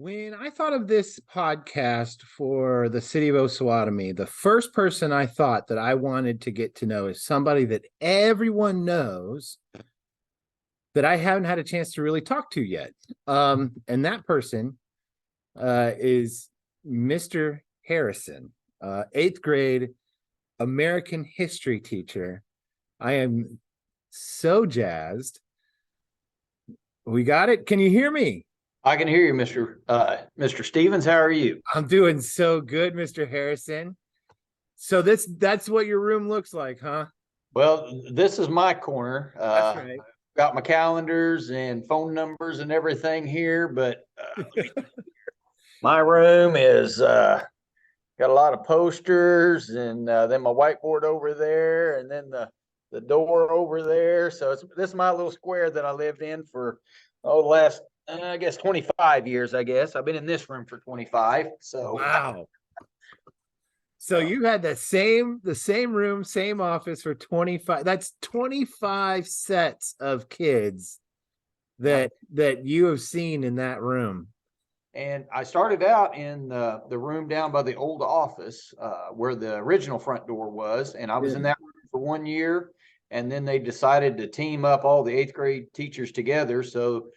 When I thought of this podcast for the city of Osawatomie, the first person I thought that I wanted to get to know is somebody that everyone knows that I haven't had a chance to really talk to yet. And that person is Mr. Harrison, eighth grade American history teacher. I am so jazzed. We got it. Can you hear me? I can hear you, Mr. Stevens. How are you? I'm doing so good, Mr. Harrison. So that's what your room looks like, huh? Well, this is my corner. That's right. Got my calendars and phone numbers and everything here, but my room is got a lot of posters and then my whiteboard over there, and then the door over there. So this is my little square that I lived in for the last I guess 25 years. I guess I've been in this room for 25. So Wow. So you had the same room, same office for 25. That's 25 sets of kids that you have seen in that room. And I started out in the room down by the old office where the original front door was. And I was in that room for 1 year. And then they decided to team up all the eighth grade teachers together. So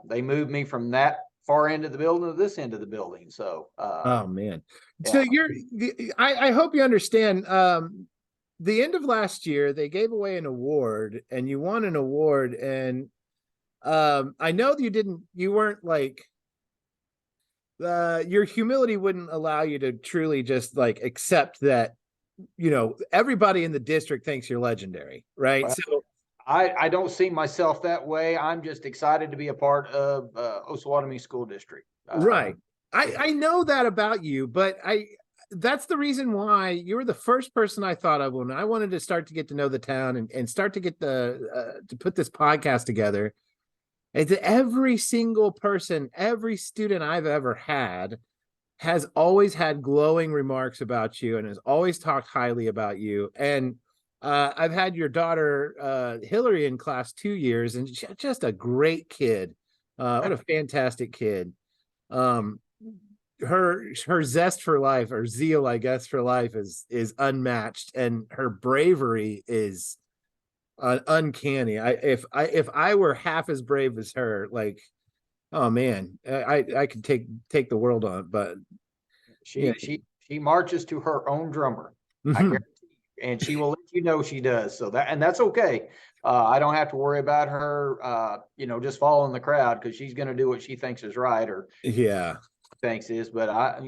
they moved me from that far end of the building to this end of the building. So, oh man. So I hope you understand. The end of last year, they gave away an award and you won an award. And I know that you weren't like, your humility wouldn't allow you to truly just like accept that, everybody in the district thinks you're legendary, right? well, So I don't see myself that way. I'm just excited to be a part of Osawatomie School District. right. I know that about you, but that's the reason why you were the first person I thought of when I wanted to start to get to know the town and start to get to put this podcast together. It's every single person, every student I've ever had has always had glowing remarks about you and has always talked highly about you. And I've had your daughter Hillary in class 2 years, and she's just a great kid. What a fantastic kid. Her zest for life, or zeal, I guess, for life is unmatched, and her bravery is uncanny. If I were half as brave as her, like, oh man, I could take the world on. But she marches to her own drummer. I guarantee you, and she will let you know she does. So that's okay. I don't have to worry about her, just following the crowd, because she's going to do what she thinks is right, or thinks is. But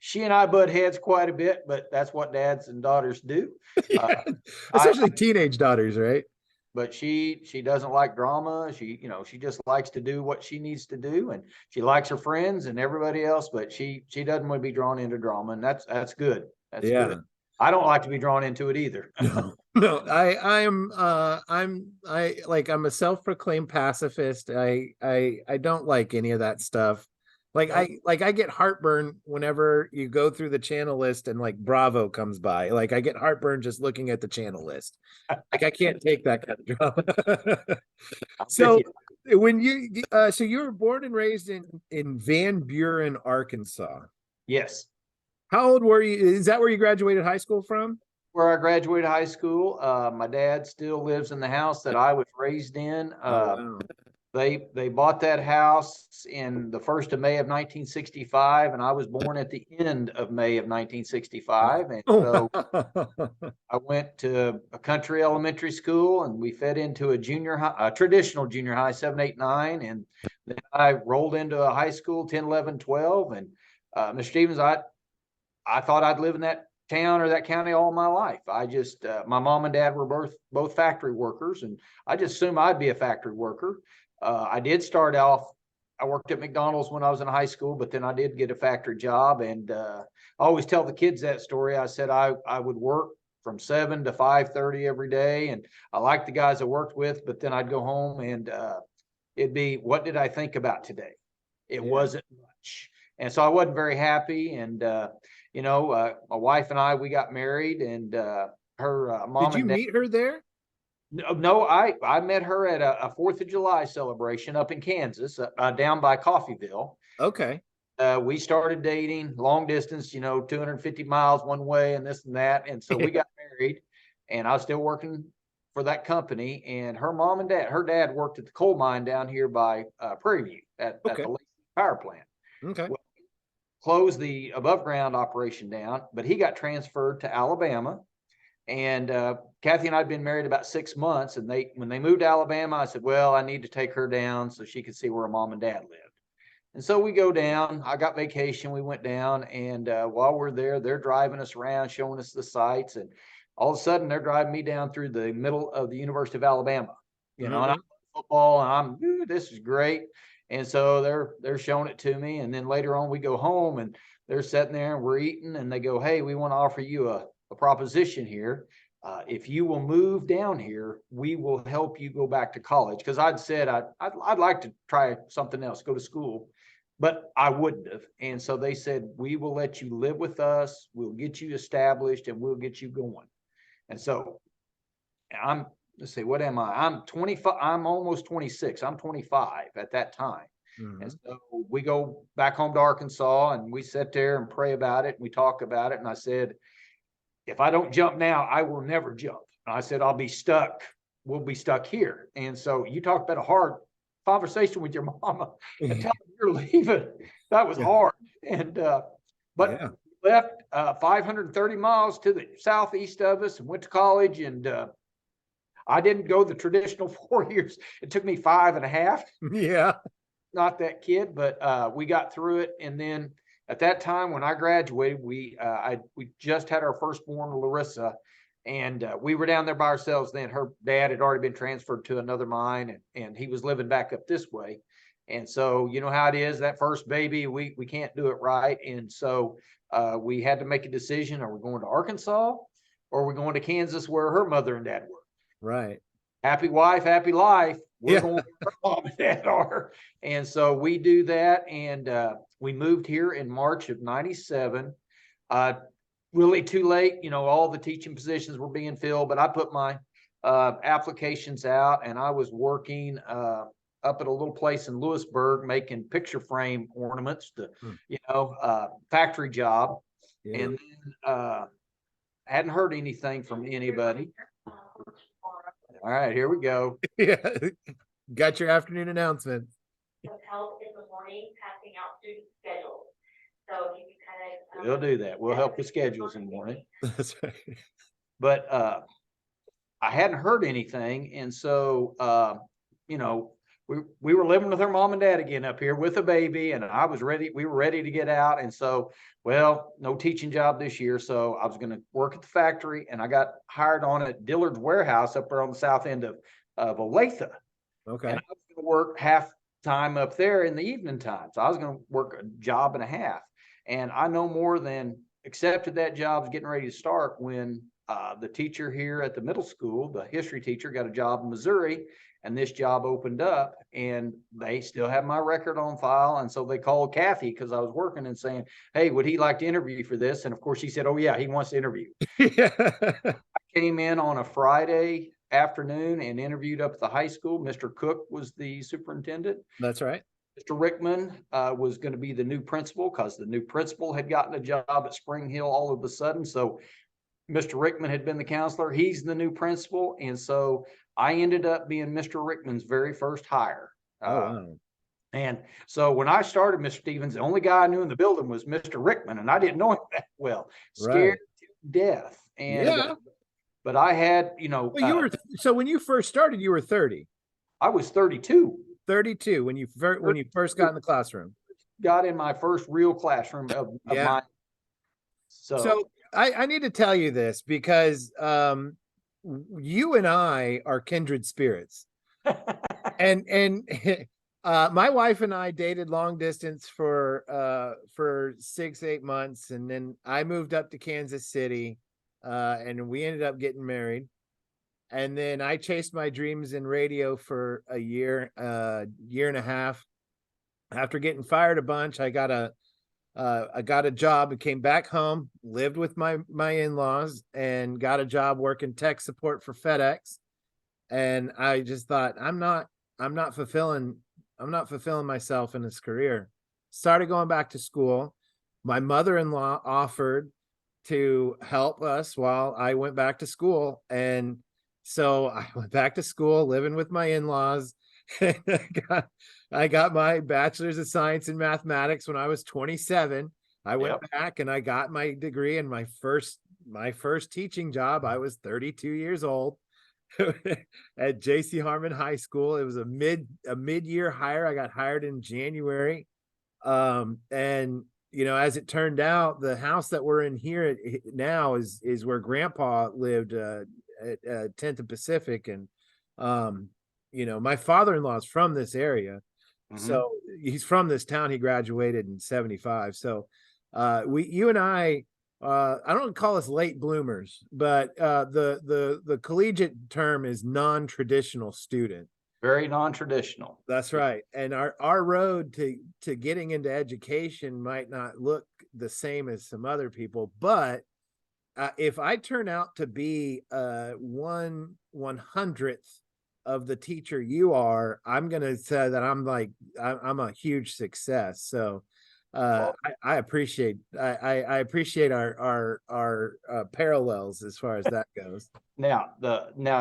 she and I butt heads quite a bit, but that's what dads and daughters do. Especially teenage daughters, right? But she doesn't like drama. She just likes to do what she needs to do, and she likes her friends and everybody else, but she doesn't want to be drawn into drama, and that's good. That's good. I don't like to be drawn into it either. No, I'm a self-proclaimed pacifist. I don't like any of that stuff. I get heartburn whenever you go through the channel list and like Bravo comes by. Like, I get heartburn just looking at the channel list. Like, I can't take that kind of drama. So when you were born and raised in Van Buren, Arkansas. Yes. How old were you? Is that where you graduated high school from? Where I graduated high school. My dad still lives in the house that I was raised in. Wow. They bought that house in the 1st of May of 1965, and I was born at the end of May of 1965. And so I went to a country elementary school, and we fed into a traditional junior high, 7, 8, 9. And then I rolled into a high school, 10, 11, 12. And Mr. Stevens, I thought I'd live in that town or that county all my life. I just, my mom and dad were both factory workers, and I just assumed I'd be a factory worker. I did start off, I worked at McDonald's when I was in high school, but then I did get a factory job. And I always tell the kids that story. I said I would work from 7 to 5:30 every day. And I liked the guys I worked with, but then I'd go home and it'd be, what did I think about today? It wasn't much. And so I wasn't very happy. And, my wife and I, we got married, and her mom. Did you meet her there? No, I met her at a 4th of July celebration up in Kansas, down by Coffeyville. Okay. We started dating long distance, 250 miles one way and this and that. And so we got married, and I was still working for that company. And her dad worked at the coal mine down here by Prairie View at Okay. the Lake power plant. Okay. Well, closed the above ground operation down, but he got transferred to Alabama. And Kathy and I had been married about 6 months. And when they moved to Alabama, I said, well, I need to take her down so she could see where her mom and dad lived. And so we go down. I got vacation. We went down, and while we're there, they're driving us around, showing us the sights. And all of a sudden, they're driving me down through the middle of the University of Alabama. And I'm football, and this is great. And so they're showing it to me. And then later on, we go home, and they're sitting there, and we're eating, and they go, "Hey, we want to offer you a proposition here. If you will move down here, we will help you go back to college." Because I'd said I'd like to try something else, go to school, but I wouldn't have. And so they said, "We will let you live with us. We'll get you established, and we'll get you going." And so let's see, what am I? I'm 25. I'm almost 26. I'm 25 at that time. And so we go back home to Arkansas, and we sit there and pray about it. And we talk about it. And I said, if I don't jump now, I will never jump. And I said, I'll be stuck. We'll be stuck here. And so you talk about a hard conversation with your mama and tell her you're leaving. That was hard. And, but left 530 miles to the southeast of us and went to college. And I didn't go the traditional 4 years. It took me 5.5. Yeah. Not that kid, but we got through it. And then at that time, when I graduated, we just had our firstborn, Larissa, and we were down there by ourselves then. Her dad had already been transferred to another mine, and he was living back up this way. And so, you know how it is, that first baby, we can't do it right. And so we had to make a decision. Are we going to Arkansas, or are we going to Kansas, where her mother and dad were? Right. Happy wife, happy life. We're going where her mom and dad are. And so we do that. And we moved here in March of 97. Really too late. All the teaching positions were being filled, but I put my applications out, and I was working up at a little place in Lewisburg making picture frame ornaments, factory job. And then hadn't heard anything from anybody. All right, here we go. Yeah. Got your afternoon announcement. Help in the morning passing out student schedules. So you can We'll do that. We'll help with schedules in the morning. That's right. But I hadn't heard anything. And so, we were living with her mom and dad again up here with a baby, and we were ready to get out. And so, no teaching job this year. So I was going to work at the factory, and I got hired on at Dillard's warehouse up there on the south end of Olathe. Okay. And I was going to work half time up there in the evening time. So I was going to work a job and a half. And I no more than accepted that job, was getting ready to start, when the teacher here at the middle school, the history teacher, got a job in Missouri, and this job opened up, and they still have my record on file. And so they called Kathy, because I was working, and saying, "Hey, would he like to interview for this?" And of course she said, "Oh yeah, he wants to interview." I came in on a Friday afternoon and interviewed up at the high school. Mr. Cook was the superintendent. That's right. Mr. Rickman was going to be the new principal, because the new principal had gotten a job at Spring Hill all of a sudden. So Mr. Rickman had been the counselor. He's the new principal. And so I ended up being Mr. Rickman's very first hire. Wow. And so when I started, Mr. Stevens, the only guy I knew in the building was Mr. Rickman, and I didn't know him that well. Scared to death. And but I had, well, so when you first started, you were 30. I was 32. 32 when you first got in the classroom. Got in my first real classroom of mine. So I need to tell you this, because you and I are kindred spirits. and my wife and I dated long distance for 6-8 months, and then I moved up to Kansas City, and we ended up getting married. And then I chased my dreams in radio for a year and a half. After getting fired a bunch, I got a job and came back home, lived with my in-laws, and got a job working tech support for FedEx. And I just thought, I'm not fulfilling myself in this career. started going back to school. My mother-in-law offered to help us while I went back to school. And so I went back to school, living with my in-laws. I got my bachelor's of science in mathematics when I was 27. I went back and I got my degree, and my first teaching job, I was 32 years old at J.C. Harmon High School. It was a mid-year hire. I got hired in January. And you know, as it turned out, the house that we're in here now is where Grandpa lived at 10th and Pacific. And you know, my father-in-law is from this area. So he's from this town. He graduated in 75. So you and I don't call us late bloomers, but the collegiate term is non-traditional student. Very non-traditional. That's right. And our road to getting into education might not look the same as some other people, but if I turn out to be 1/100th of the teacher you are, I'm gonna say that I'm a huge success. So I appreciate our parallels as far as that goes. Now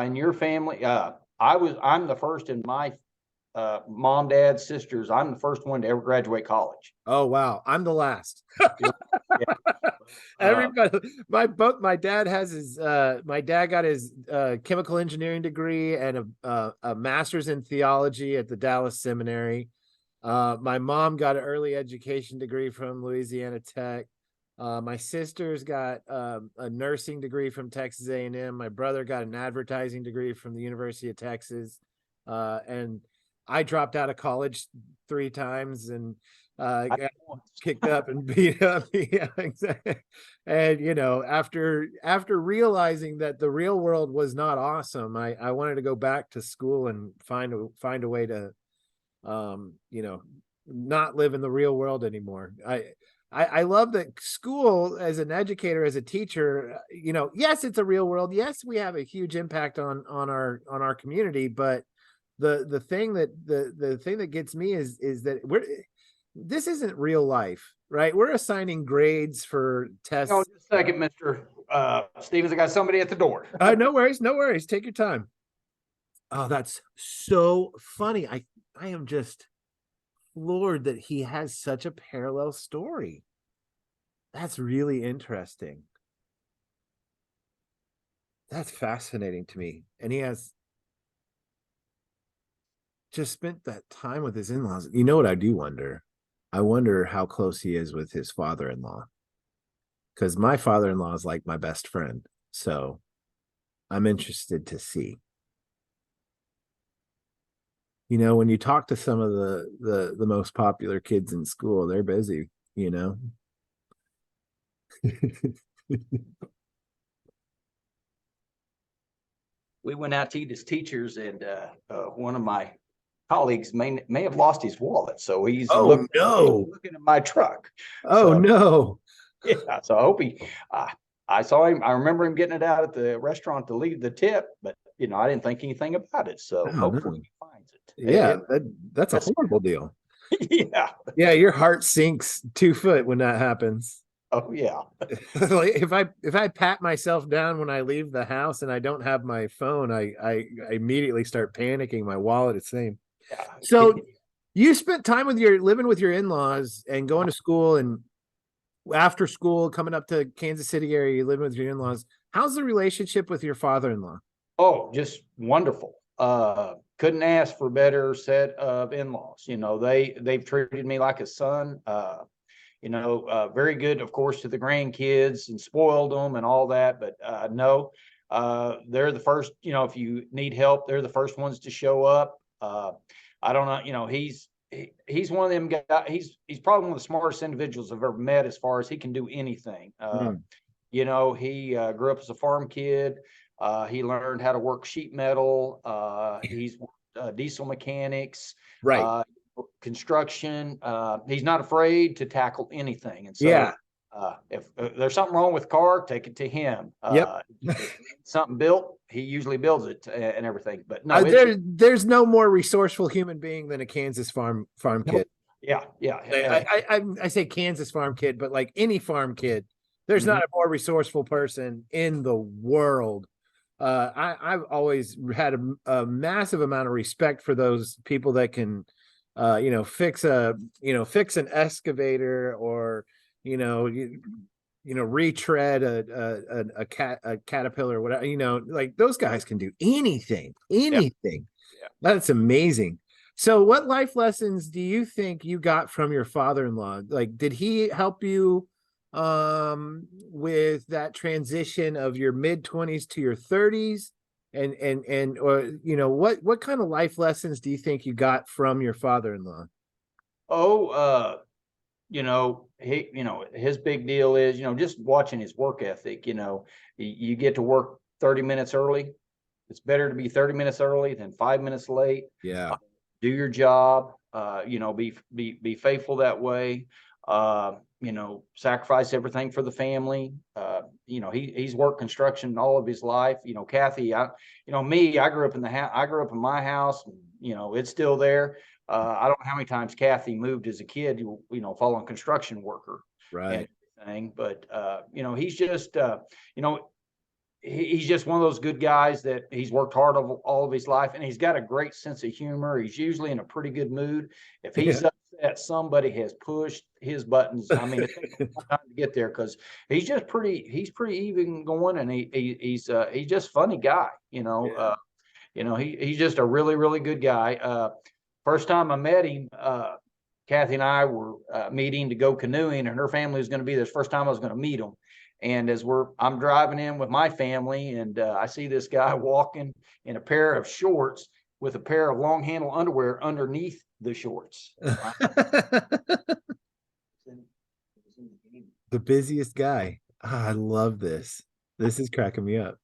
in your family, I'm the first in my mom, dad, sisters. I'm the first one to ever graduate college. Oh wow, I'm the last. Yeah. Everybody, my dad got his chemical engineering degree and a master's in theology at the Dallas Seminary. My mom got an early education degree from Louisiana Tech. My sister's got a nursing degree from Texas A&M. My brother got an advertising degree from the University of Texas. And I dropped out of college 3 times and got kicked up and beat up. Yeah, exactly. And you know, after realizing that the real world was not awesome, I wanted to go back to school and find a way to you know, not live in the real world anymore. I love that school, as an educator, as a teacher, you know, yes, it's a real world. Yes, we have a huge impact on our community, but the thing that gets me is that this isn't real life, right? We're assigning grades for tests. Oh, just a second, Mr. Stevens. I got somebody at the door. No worries. Take your time. Oh, that's so funny. I am just floored that he has such a parallel story. That's really interesting. That's fascinating to me. And he has just spent that time with his in-laws. You know what I do wonder? I wonder how close he is with his father-in-law. Because my father-in-law is like my best friend. So I'm interested to see. You know, when you talk to some of the most popular kids in school, they're busy, you know. We went out to eat as teachers, and one of my colleagues may have lost his wallet, so he's looking at my truck. Oh, so, no. Yeah, so I hope I saw him. I remember him getting it out at the restaurant to leave the tip, but you know, I didn't think anything about it. So hopefully he finds it. Yeah, that's a horrible deal. Yeah, your heart sinks 2 foot when that happens. Oh yeah. Like if I pat myself down when I leave the house and I don't have my phone, I immediately start panicking. My wallet is same. Yeah. So you spent time living with your in-laws and going to school, and after school coming up to Kansas City area, you living with your in-laws. How's the relationship with your father-in-law? Oh, just wonderful. Couldn't ask for a better set of in-laws. You know, they've treated me like a son. You know, very good, of course, to the grandkids and spoiled them and all that. But no, they're the first, you know, if you need help, they're the first ones to show up. I don't know, you know, he's one of them guys. He's probably one of the smartest individuals I've ever met as far as he can do anything. You know, he grew up as a farm kid. He learned how to work sheet metal. He's diesel mechanics. Right. Construction. He's not afraid to tackle anything. And so if there's something wrong with the car, take it to him. If something built, he usually builds it and everything. But no, there's no more resourceful human being than a Kansas farm kid. Yeah, I say Kansas farm kid, but like any farm kid, there's not a more resourceful person in the world. I've always had a massive amount of respect for those people that can, fix an excavator, or retread a caterpillar, or whatever. Like those guys can do anything. yeah, yeah. That's amazing. So what life lessons do you think you got from your father-in-law? Like, did he help you with that transition of your mid-20s to your 30s? And or what kind of life lessons do you think you got from your father-in-law? Oh, his big deal is, just watching his work ethic. You get to work 30 minutes early. It's better to be 30 minutes early than 5 minutes late. Yeah. Do your job, be faithful that way. Sacrifice everything for the family. He's worked construction all of his life. Kathy, I grew up in I grew up in my house. It's still there. I don't know how many times Kathy moved as a kid, following construction worker. Right. And everything. But, he's just, he's just one of those good guys that he's worked hard all of his life, and he's got a great sense of humor. He's usually in a pretty good mood. If he's upset, somebody has pushed his buttons. I mean, it takes a long time to get there, because he's pretty even going, and he's just a funny guy. He's just a really, really good guy. First time I met him, Kathy and I were meeting to go canoeing, and her family was going to be there. First time I was going to meet them. And as I'm driving in with my family, and I see this guy walking in a pair of shorts with a pair of long handle underwear underneath the shorts. The busiest guy. I love this. This is cracking me up.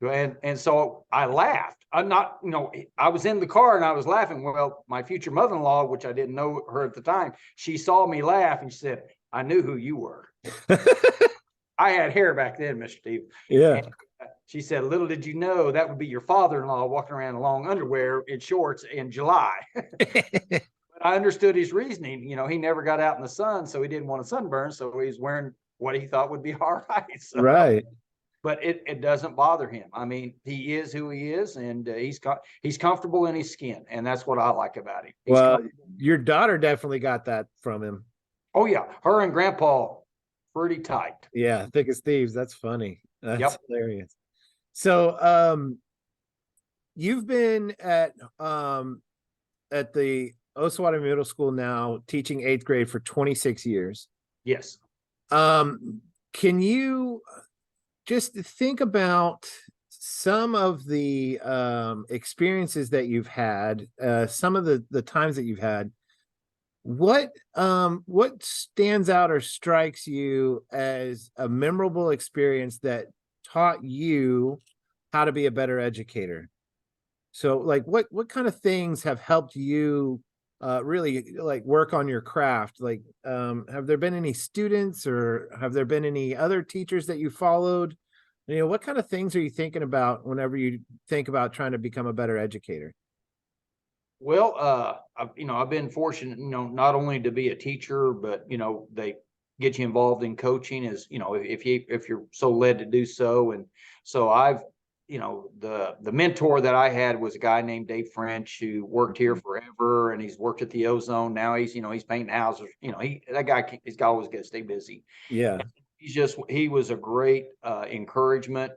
And so I laughed. I was in the car and I was laughing. Well, my future mother-in-law, which I didn't know her at the time, she saw me laugh and she said, "I knew who you were." I had hair back then, Mr. Steve. Yeah. And she said, "Little did you know that would be your father-in-law walking around in long underwear in shorts in July." But I understood his reasoning. He never got out in the sun, so he didn't want a sunburn. So he's wearing what he thought would be all right. So, right. But it doesn't bother him. I mean, he is who he is, and he's comfortable in his skin, and that's what I like about him. Well, your daughter definitely got that from him. Oh yeah, her and Grandpa pretty tight. Yeah, thick as thieves. That's funny. That's hilarious. So, you've been at the Osawatomie Middle School now, teaching 8th grade for 26 years. Yes. Can you just think about some of the experiences that you've had, some of the times that you've had? What stands out or strikes you as a memorable experience that taught you how to be a better educator? So like what kind of things have helped you really like work on your craft? Like have there been any students, or have there been any other teachers that you followed? What kind of things are you thinking about whenever you think about trying to become a better educator? Well, I've been fortunate, not only to be a teacher, but they get you involved in coaching, as if you're so led to do so. And so I've, the mentor that I had was a guy named Dave French, who worked here forever, and he's worked at the Ozone. Now he's painting houses. That guy, he's always got to stay busy. Yeah. He was a great encouragement.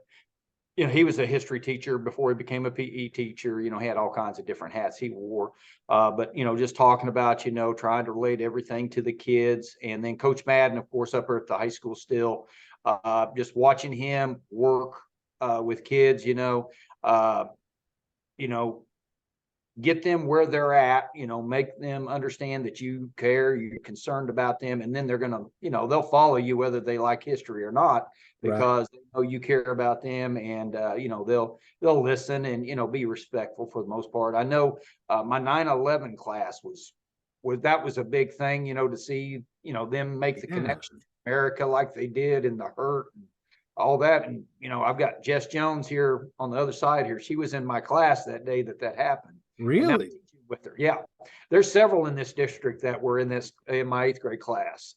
He was a history teacher before he became a PE teacher. He had all kinds of different hats he wore. But, just talking about, trying to relate everything to the kids. And then Coach Madden, of course, up at the high school still, just watching him work with kids, get them where they're at, make them understand that you care, you're concerned about them, and then they're going to, they'll follow you whether they like history or not, because they know you care about them, and they'll listen and be respectful for the most part. I know my 9/11 class was a big thing, to see them make the connection to America like they did in the hurt and all that. And I've got Jess Jones here on the other side here. She was in my class that day that happened. Really? with her. Yeah, there's several in this district that were in my 8th grade class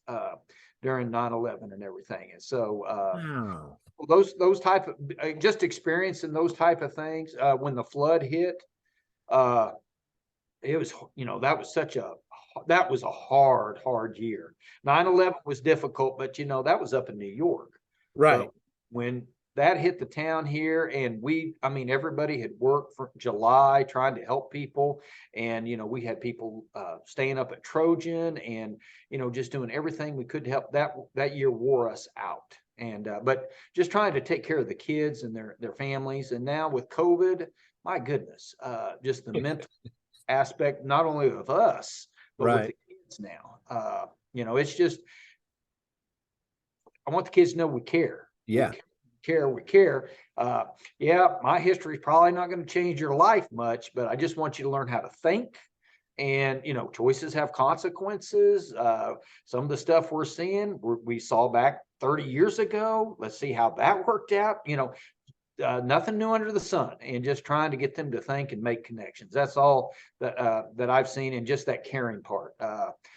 during 9/11 and everything. And so Wow. those type of just experiencing those type of things when the flood hit, it was, that was a hard year. 9/11 was difficult, but that was up in New York. Right. But when that hit the town here, and everybody had worked for July trying to help people. And, we had people staying up at Trojan and, just doing everything we could to help. That year wore us out. And, but just trying to take care of the kids and their families. And now with COVID, my goodness, just the mental aspect, not only of us, but with the kids now. It's just, I want the kids to know we care. Yeah. We care. Yeah, my history is probably not going to change your life much, but I just want you to learn how to think. And, choices have consequences. Some of the stuff we're seeing, we saw back 30 years ago. Let's see how that worked out. Nothing new under the sun, and just trying to get them to think and make connections. That's all that I've seen, and just that caring part.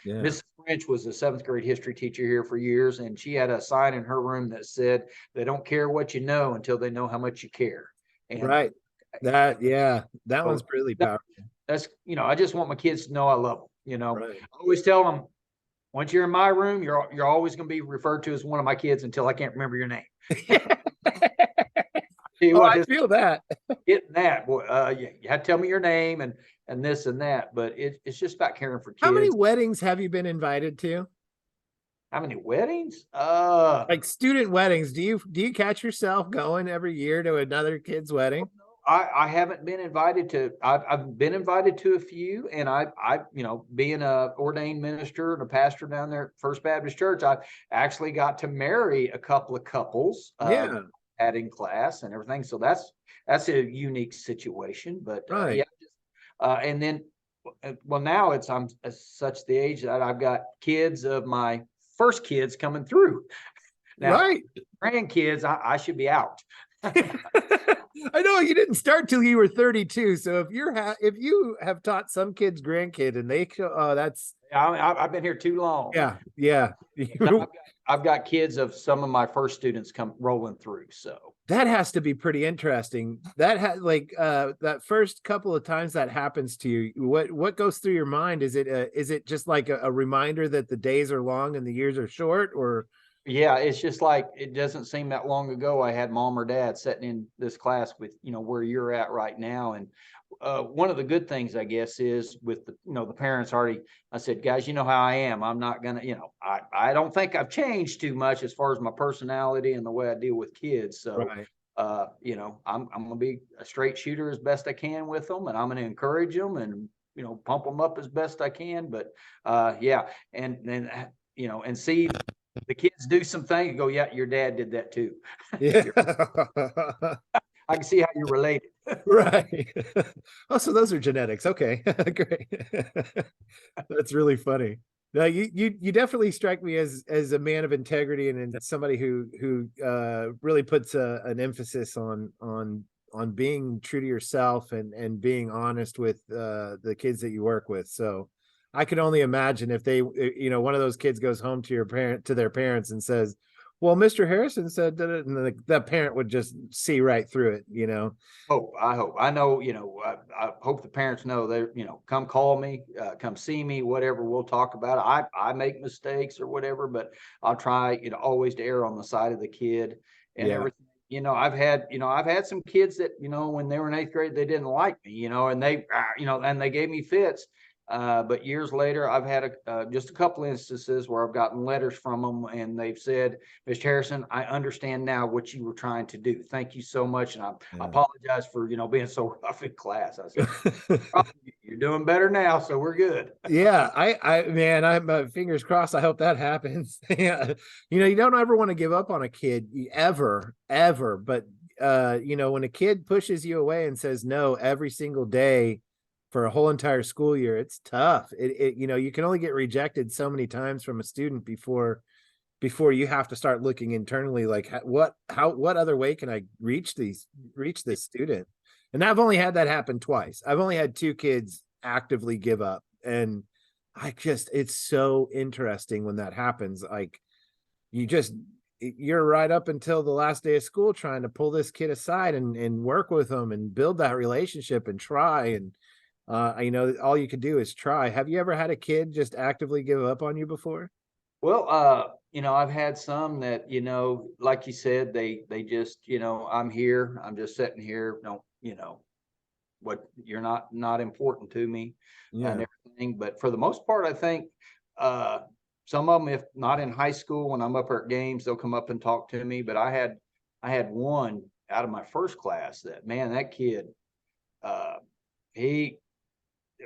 Mrs. French was a 7th grade history teacher here for years, and she had a sign in her room that said, "They don't care what you know until they know how much you care." And that one's really powerful. That's, I just want my kids to know I love them. I always tell them, once you're in my room, you're always going to be referred to as one of my kids until I can't remember your name. I feel that. Getting that, boy, you had to tell me your name and this and that, but it's just about caring for kids. How many weddings have you been invited to? How many weddings? Like student weddings. Do you catch yourself going every year to another kid's wedding? I haven't been invited to. I've been invited to a few, and I being a ordained minister and a pastor down there at First Baptist Church, I actually got to marry a couple of couples. In class and everything, so that's a unique situation. But and then, well, now I'm such the age that I've got kids of my first kids coming through. Now, grandkids, I should be out. I know you didn't start till you were 32. So if you have taught some kids grandkid and they that's I've been here too long. Yeah. I've got kids of some of my first students come rolling through. So that has to be pretty interesting. That that first couple of times that happens to you, what goes through your mind? Is it just like a reminder that the days are long and the years are short, or? Yeah, it's just like, it doesn't seem that long ago I had mom or dad sitting in this class with, where you're at right now. And one of the good things, I guess, is with the parents already, I said, guys, you know how I am. I'm not going to, I don't think I've changed too much as far as my personality and the way I deal with kids. So, I'm going to be a straight shooter as best I can with them, and I'm going to encourage them and, pump them up as best I can. But and then, and see the kids do some things and go, yeah, your dad did that too. Yeah. I can see how you're related. Right. Oh, so those are genetics. Okay. Great. That's really funny. No, you definitely strike me as a man of integrity and somebody who really puts an emphasis on being true to yourself and being honest with the kids that you work with. So I could only imagine if they, one of those kids goes home to their parents and says, well, Mr. Harrison said that, and the parent would just see right through it, I hope. I know, I hope the parents know they, come call me, come see me, whatever, we'll talk about it. I make mistakes or whatever, but I'll try, always to err on the side of the kid and everything. I've had some kids that, when they were in 8th grade, they didn't like me, and they, and they gave me fits. But years later, I've had just a couple instances where I've gotten letters from them, and they've said, Mr. Harrison, I understand now what you were trying to do. Thank you so much. And I apologize for, being so rough in class. I said, you're doing better now, so we're good. Yeah, I'm fingers crossed. I hope that happens. Yeah. You don't ever want to give up on a kid ever. But, when a kid pushes you away and says no every single day for a whole entire school year, it's tough. You can only get rejected so many times from a student before you have to start looking internally, like what other way can I reach this student? And I've only had that happen twice. I've only had 2 kids actively give up. And it's so interesting when that happens. Like you're right up until the last day of school trying to pull this kid aside and work with them and build that relationship and try. And all you could do is try. Have you ever had a kid just actively give up on you before? Well, I've had some that, like you said, they just, I'm here, I'm just sitting here, what, you're not important to me and everything. But for the most part, I think some of them, if not in high school, when I'm up at games, they'll come up and talk to me. But I had one out of my first class that, man, that kid,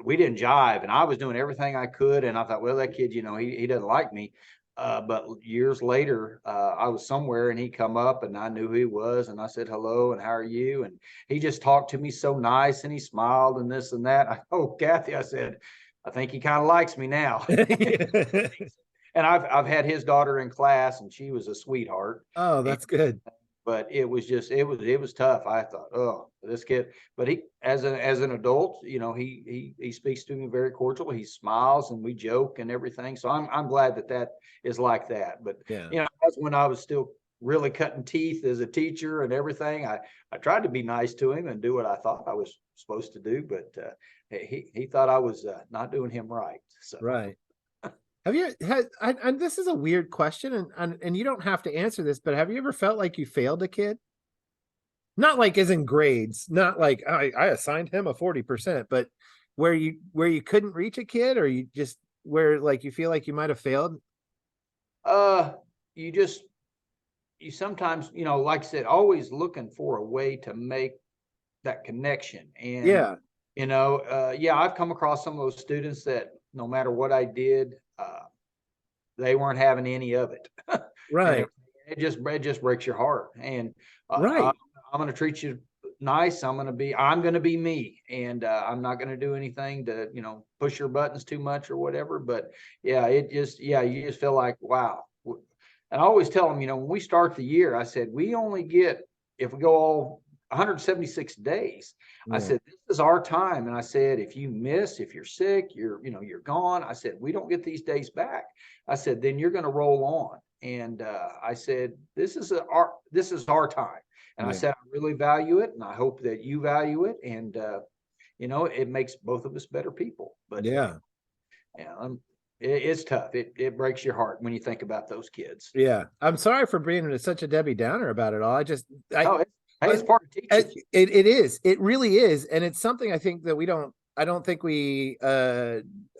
we didn't jive, and I was doing everything I could. And I thought, well, that kid, he doesn't like me. But years later, I was somewhere and he come up and I knew who he was. And I said, hello, and how are you? And he just talked to me so nice and he smiled and this and that. Kathy, I said, I think he kind of likes me now. And I've had his daughter in class and she was a sweetheart. Oh, that's good. But it was tough. I thought, oh, this kid, but he, as an adult, he speaks to me very cordial. He smiles and we joke and everything. So I'm glad that is like that. But that's when I was still really cutting teeth as a teacher and everything. I tried to be nice to him and do what I thought I was supposed to do, but he thought I was not doing him right. So. Right. Have you had, and this is a weird question, and you don't have to answer this, but have you ever felt like you failed a kid? Not like as in grades, not like I assigned him a 40%, but where you couldn't reach a kid, or you just where like you feel like you might have failed? You sometimes, like I said, always looking for a way to make that connection. And I've come across some of those students that no matter what I did, they weren't having any of it. Right. It just breaks your heart. And right. I'm going to treat you nice. I'm going to be me. And I'm not going to do anything to, push your buttons too much or whatever. But you just feel like, wow. And I always tell them, when we start the year, I said, we only get, if we go all 176 days, I said, this is our time. And I said, if you miss, if you're sick, you're gone. I said, we don't get these days back. I said, then you're going to roll on. And I said, this is our time. And I said, I really value it. And I hope that you value it. And, it makes both of us better people. But it's tough. It breaks your heart when you think about those kids. Yeah. I'm sorry for being such a Debbie Downer about it all. It's part of teaching. It is. It really is. And it's something I think that I don't think we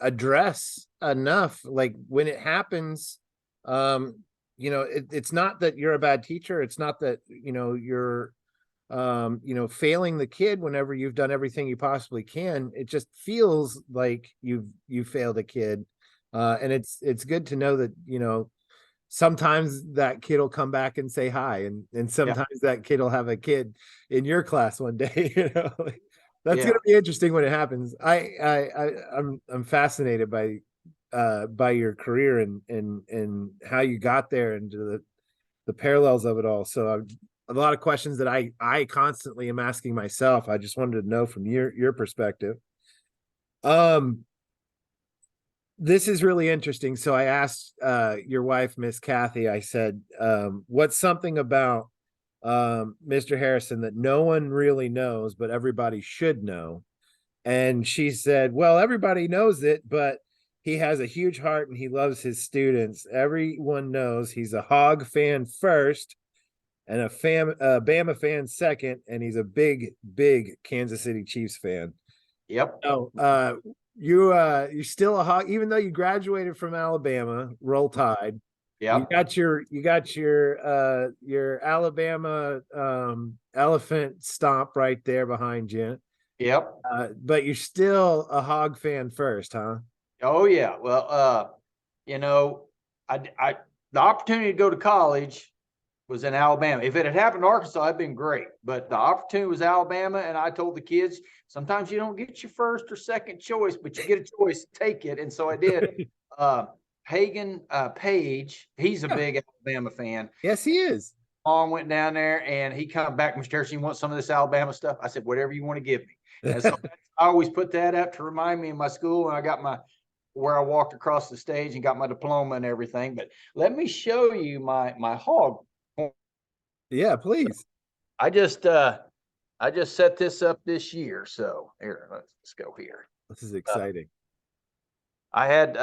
address enough. Like when it happens, it's not that you're a bad teacher. It's not that, you're, failing the kid whenever you've done everything you possibly can. It just feels like you failed a kid. And it's good to know that, sometimes that kid will come back and say hi, and sometimes that kid will have a kid in your class one day. That's going to be interesting when it happens. I'm fascinated by your career and how you got there and the parallels of it all. So a lot of questions that I constantly am asking myself. I just wanted to know from your perspective. This is really interesting. So I asked your wife, Miss Kathy, I said, what's something about Mr. Harrison that no one really knows, but everybody should know? And she said, well, everybody knows it, but he has a huge heart and he loves his students. Everyone knows he's a Hog fan first and a Bama fan second, and he's a big, big Kansas City Chiefs fan. Yep. Oh, you're still a Hog, even though you graduated from Alabama. Roll Tide. Yeah. You got your Alabama elephant stomp right there behind you. Yep. But you're still a Hog fan first, huh? Oh yeah. Well, the opportunity to go to college was in Alabama. If it had happened to Arkansas, it'd been great. But the opportunity was Alabama, and I told the kids, sometimes you don't get your first or second choice, but you get a choice, take it. And so I did. Hagan Page, he's a big Alabama fan. Yes, he is. Mom went down there, and he come back, Mr. Harrison, you want some of this Alabama stuff? I said, whatever you want to give me. And so I always put that up to remind me of my school, and I got where I walked across the stage and got my diploma and everything. But let me show you my hog. Yeah, please. I just set this up this year. So here, let's go here. This is exciting. I had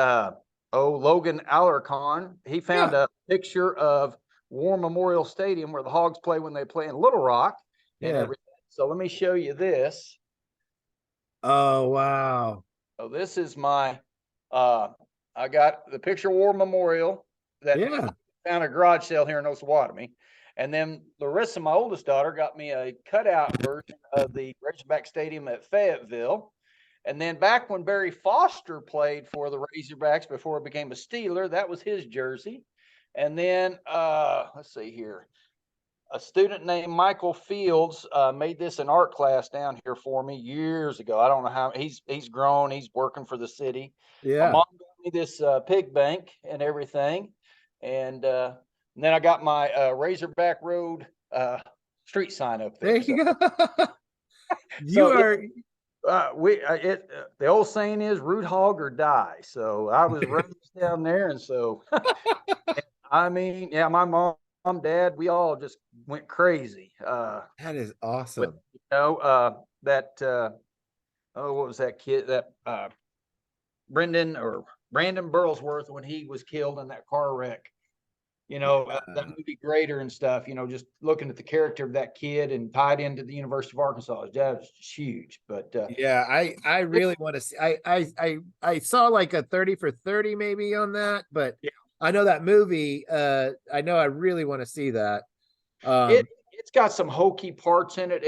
Logan Alarcon. He found a picture of War Memorial Stadium where the Hogs play when they play in Little Rock and everything. So let me show you this. Oh, wow. So this is my I got the picture War Memorial that found a garage sale here in Osawatomie. And then Larissa, my oldest daughter, got me a cutout version of the Razorback Stadium at Fayetteville. And then back when Barry Foster played for the Razorbacks before it became a Steeler, that was his jersey. And then let's see here. A student named Michael Fields made this in art class down here for me years ago. I don't know how he's grown. He's working for the city. Yeah. My mom got me this pig bank and everything. And then I got my Razorback Road street sign up there. There you go. You are. The old saying is root hog or die. So I was raised down there, and so I mean, yeah, my mom, dad, we all just went crazy. That is awesome. What was that kid? That Brandon Burlsworth, when he was killed in that car wreck. That movie Greater and stuff, just looking at the character of that kid and tied into the University of Arkansas, that was just huge. But I really want to see. I saw like a 30 for 30 maybe on that, but I know that movie. I know I really want to see that. It's got some hokey parts in it,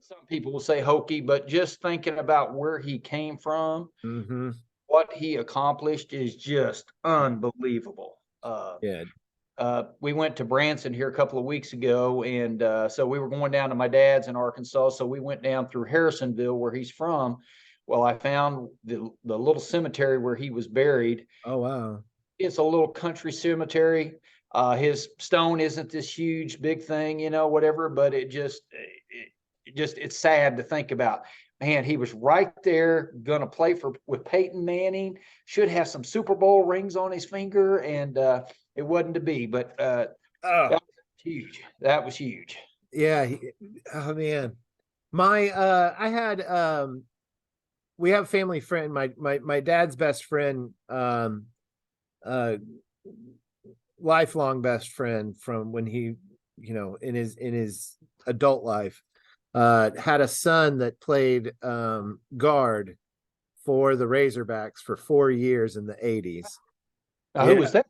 some people will say hokey, but just thinking about where he came from, what he accomplished is just unbelievable. We went to Branson here a couple of weeks ago, and so we were going down to my dad's in Arkansas. So we went down through Harrisonville, where he's from. Well, I found the little cemetery where he was buried. Oh, wow. It's a little country cemetery. His stone isn't this huge, big thing, whatever, but it's sad to think about. Man, he was right there, going to play with Peyton Manning, should have some Super Bowl rings on his finger, and it wasn't to be, but that was huge. That was huge. Yeah. Oh, man. I had, we have a family friend, my dad's best friend, lifelong best friend from when he, in his adult life, had a son that played guard for the Razorbacks for 4 years in the 80s. Who was that?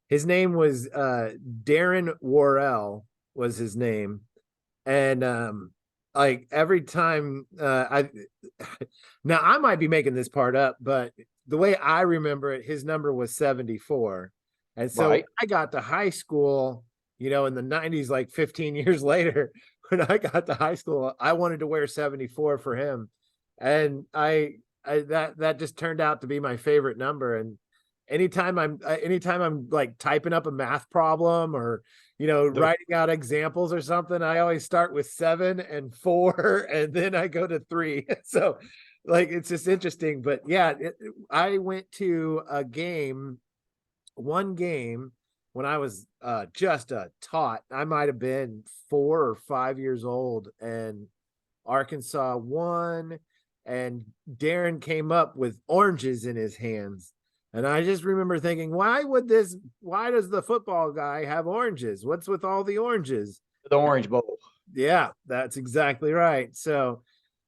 His name was Darren Worrell was his name. And like every time now I might be making this part up, but the way I remember it, his number was 74. And so I got to high school, in the 90s, like 15 years later, when I got to high school, I wanted to wear 74 for him. And that just turned out to be my favorite number. And anytime I'm like typing up a math problem or, writing out examples or something, I always start with 7 and 4, and then I go to 3. So like, it's just interesting. But yeah, I went to one game when I was just a tot. I might have been 4 or 5 years old, and Arkansas won, and Darren came up with oranges in his hands. And I just remember thinking, why does the football guy have oranges? What's with all the oranges? The Orange Bowl. Yeah, that's exactly right. So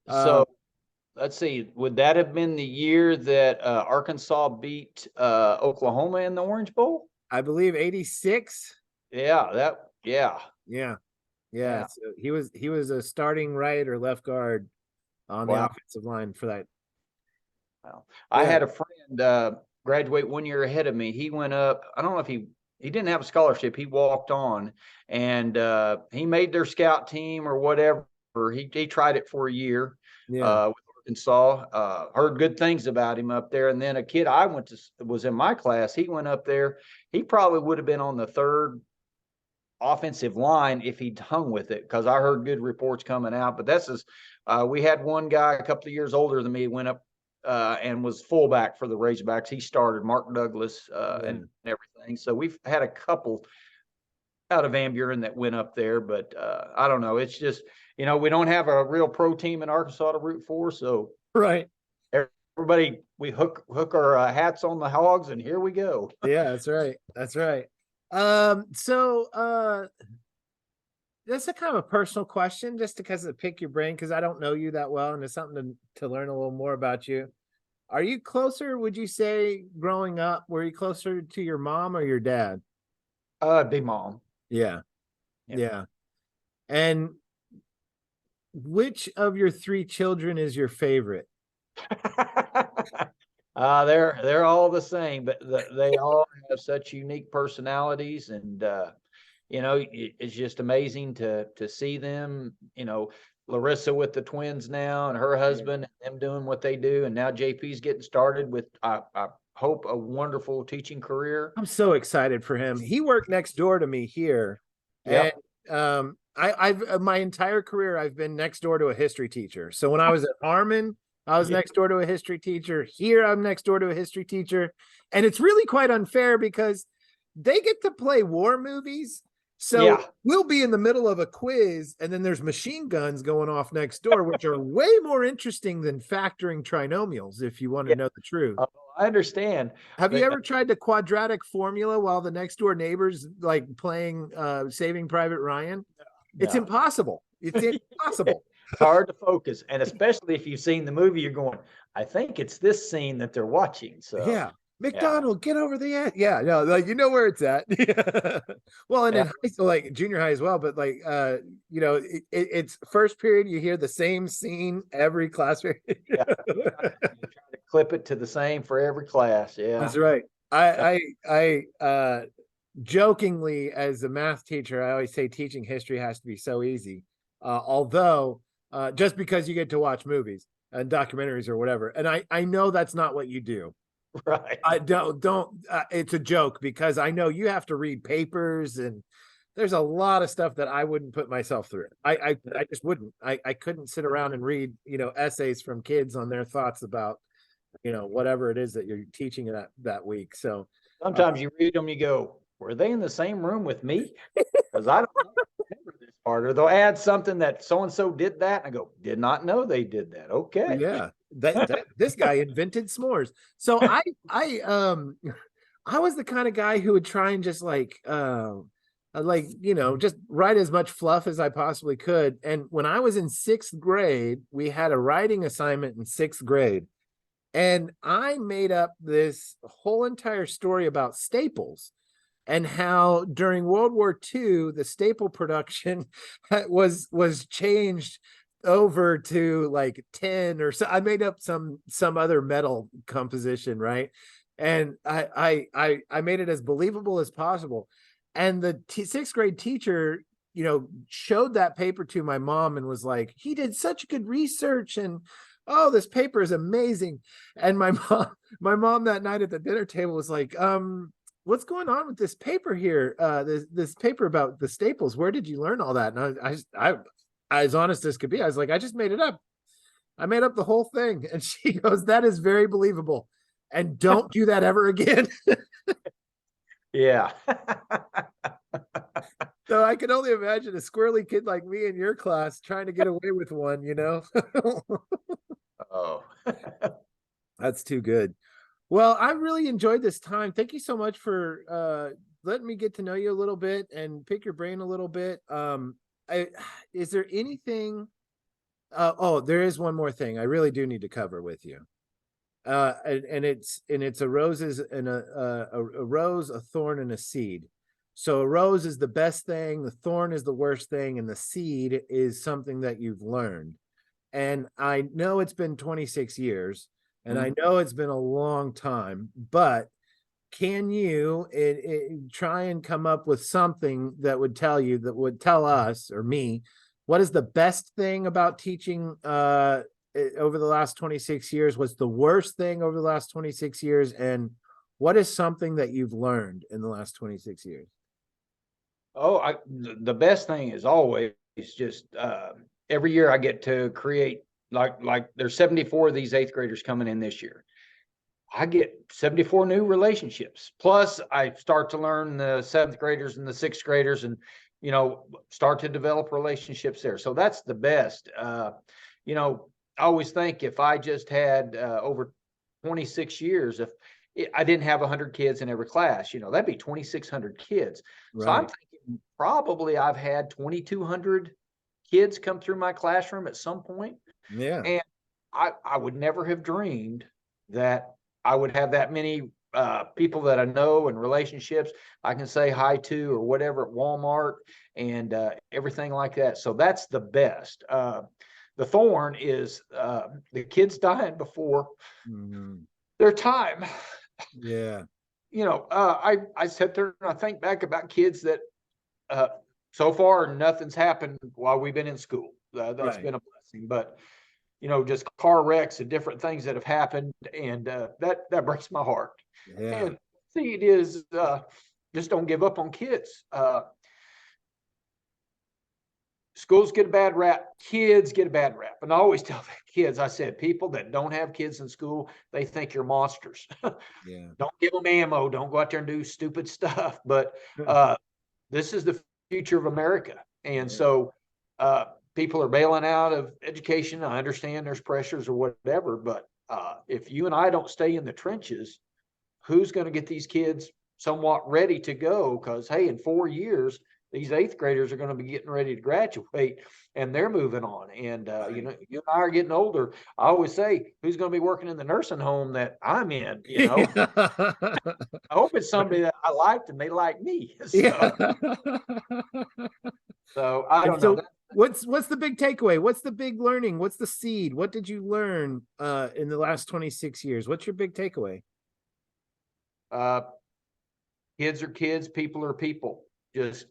let's see. Would that have been the year that Arkansas beat Oklahoma in the Orange Bowl? I believe 86. Yeah. So he was a starting right or left guard on the offensive line for that. Wow. I had a friend graduate 1 year ahead of me. He went up. I don't know if he didn't have a scholarship. He walked on, and he made their scout team or whatever. He tried it for a year. With Arkansas. Heard good things about him up there. And then a kid I went to was in my class. He went up there. He probably would have been on the third offensive line if he'd hung with it, because I heard good reports coming out. But that's as We had one guy a couple of years older than me went up and was fullback for the Razorbacks. He started, Mark Douglas, and everything. So we've had a couple out of Van Buren that went up there, but I don't know. It's just, we don't have a real pro team in Arkansas to root for. So right. Everybody, we hook our hats on the hogs, and here we go. Yeah, that's right. That's right. So that's a kind of a personal question, just because of pick your brain, because I don't know you that well, and it's something to learn a little more about you. Are you closer, would you say, growing up, were you closer to your mom or your dad? Big Mom. Yeah. Yeah. And which of your three children is your favorite? They're all the same, but they all have such unique personalities, and it's just amazing to see them. Larissa with the twins now, and her husband, and them doing what they do, and now JP's getting started with I hope a wonderful teaching career. I'm so excited for him. He worked next door to me here, and I've my entire career I've been next door to a history teacher. So when I was at Harmon, I was next door to a history teacher. Here, I'm next door to a history teacher. And it's really quite unfair because they get to play war movies. So we'll be in the middle of a quiz, and then there's machine guns going off next door, which are way more interesting than factoring trinomials, if you want to know the truth. I understand. Have you ever tried the quadratic formula while the next door neighbor's like playing Saving Private Ryan? No. It's impossible. It's impossible. It's hard to focus, and especially if you've seen the movie, you're going, I think it's this scene that they're watching. So McDonald, get over the edge. Yeah, no, like where it's at. Well, and in high school, like junior high as well, but like it's first period, you hear the same scene every class period. You're trying to clip it to the same for every class. Yeah. That's right. I jokingly, as a math teacher, I always say teaching history has to be so easy. Although just because you get to watch movies and documentaries or whatever. And I know that's not what you do. Right. I don't it's a joke, because I know you have to read papers, and there's a lot of stuff that I wouldn't put myself through. I just wouldn't. I couldn't sit around and read, essays from kids on their thoughts about, whatever it is that you're teaching that week. So sometimes you read them, you go, were they in the same room with me? Because I don't remember this part. Or they'll add something that so-and-so did that. And I go, did not know they did that. Okay. Yeah. This guy invented s'mores. So I was the kind of guy who would try and just just write as much fluff as I possibly could. And when I was in 6th grade, we had a writing assignment in 6th grade. And I made up this whole entire story about staples, and how during World War II, the staple production was changed over to like tin or so. I made up some other metal composition, right? And I made it as believable as possible. And the 6th grade teacher, showed that paper to my mom and was like, he did such good research, and oh, this paper is amazing. And my mom that night at the dinner table was like, what's going on with this paper here? This paper about the staples. Where did you learn all that? And I as honest as could be, I was like, I just made it up. I made up the whole thing. And she goes, that is very believable. And don't do that ever again. Yeah. So I can only imagine a squirrely kid like me in your class trying to get away with one, Oh. That's too good. Well, I really enjoyed this time. Thank you so much for letting me get to know you a little bit and pick your brain a little bit. Is there anything? There is one more thing I really do need to cover with you. And it's a roses and a rose, a thorn, and a seed. So a rose is the best thing, the thorn is the worst thing, and the seed is something that you've learned. And I know it's been 26 years, and I know it's been a long time, but can you try and come up with something that would tell us or me, what is the best thing about teaching over the last 26 years? What's the worst thing over the last 26 years? And what is something that you've learned in the last 26 years? The best thing is always just every year I get to create, like there's 74 of these 8th graders coming in this year. I get 74 new relationships. Plus I start to learn the 7th graders and the 6th graders, and, you know, start to develop relationships there. So that's the best. You know, I always think if I just had over 26 years, if I didn't have 100 kids in every class, you know, that'd be 2,600 kids. Right. So I'm thinking probably I've had 2,200 kids come through my classroom at some point. Yeah. And I would never have dreamed that I would have that many people that I know and relationships I can say hi to or whatever at Walmart and everything like that. So that's the best. The thorn is the kids dying before their time. Yeah. You know, I sit there and I think back about kids that so far nothing's happened while we've been in school. That's Right. been a blessing, but you know, just car wrecks and different things that have happened, and that breaks my heart. Yeah. And see, it is just don't give up on kids. Schools get a bad rap, kids get a bad rap. And I always tell the kids, I said, people that don't have kids in school, they think you're monsters. Yeah. Don't give them ammo. Don't go out there and do stupid stuff. But this is the future of America. And so people are bailing out of education. I understand there's pressures or whatever, but if you and I don't stay in the trenches, who's going to get these kids somewhat ready to go? Because, hey, in 4 years, these 8th graders are going to be getting ready to graduate and they're moving on. And, you know, you and I are getting older. I always say, who's going to be working in the nursing home that I'm in? You know, I hope it's somebody that I liked and they like me. So I don't know. What's the big takeaway? What's the big learning? What's the seed? What did you learn in the last 26 years? What's your big takeaway? Kids are kids, people are people. Just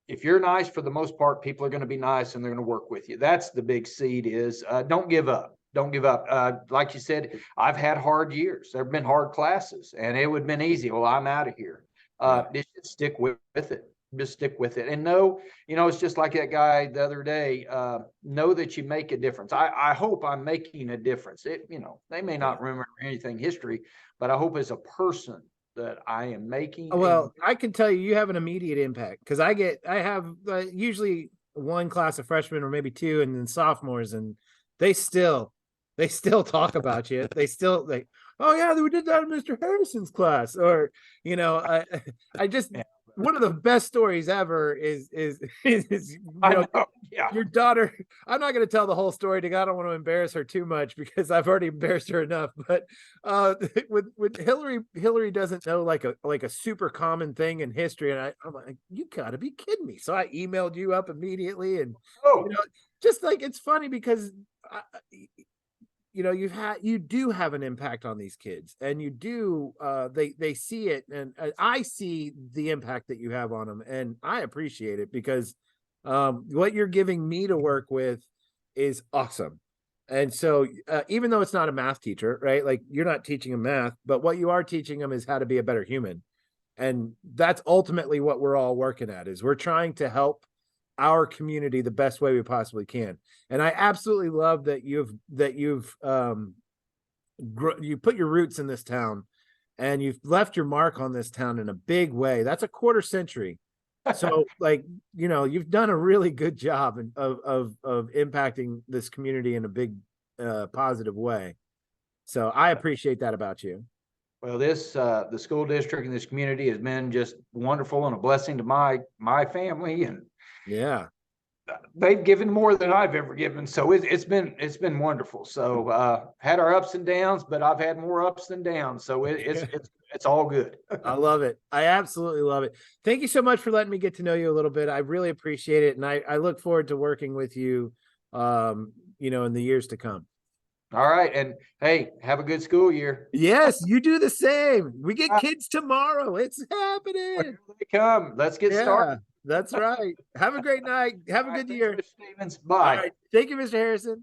if you're nice, for the most part, people are going to be nice and they're going to work with you. That's the big seed is don't give up. Don't give up. Like you said, I've had hard years. There have been hard classes and it would have been easy. Well, I'm out of here. Just stick with it. Just stick with it. And know, you know, it's just like that guy the other day, know that you make a difference. I hope I'm making a difference. You know, they may not remember anything history, but I hope as a person that I am making. Well, I can tell you have an immediate impact because I have usually one class of freshmen or maybe two and then sophomores, and they still talk about you. Oh yeah, we did that in Mr. Harrison's class, or you know, I just one of the best stories ever is you know, your daughter. I'm not going to tell the whole story because I don't want to embarrass her too much because I've already embarrassed her enough. But with Hillary doesn't know like a super common thing in history, and I'm like, you got to be kidding me. So I emailed you up immediately, and you know, just like it's funny because you know, you do have an impact on these kids, and you do they see it, and I see the impact that you have on them, and I appreciate it because what you're giving me to work with is awesome. And so even though it's not a math teacher, right, like you're not teaching them math, but what you are teaching them is how to be a better human. And that's ultimately what we're all working at, is we're trying to help our community the best way we possibly can. And I absolutely love that you put your roots in this town and you've left your mark on this town in a big way. That's a quarter century. So like, you know, you've done a really good job of impacting this community in a big positive way. So I appreciate that about you. Well, the school district and this community has been just wonderful and a blessing to my family, and yeah, they've given more than I've ever given. So it's been wonderful. So had our ups and downs, but I've had more ups than downs. So it's all good. I love it. I absolutely love it. Thank you so much for letting me get to know you a little bit. I really appreciate it. And I look forward to working with you, you know, in the years to come. All right. And hey, have a good school year. Yes, you do the same. We get kids tomorrow. It's happening. Here they come. Let's get started. That's right. Have a great night. Have a good year. Mr. Stevens. Bye. All right. Thank you, Mr. Harrison.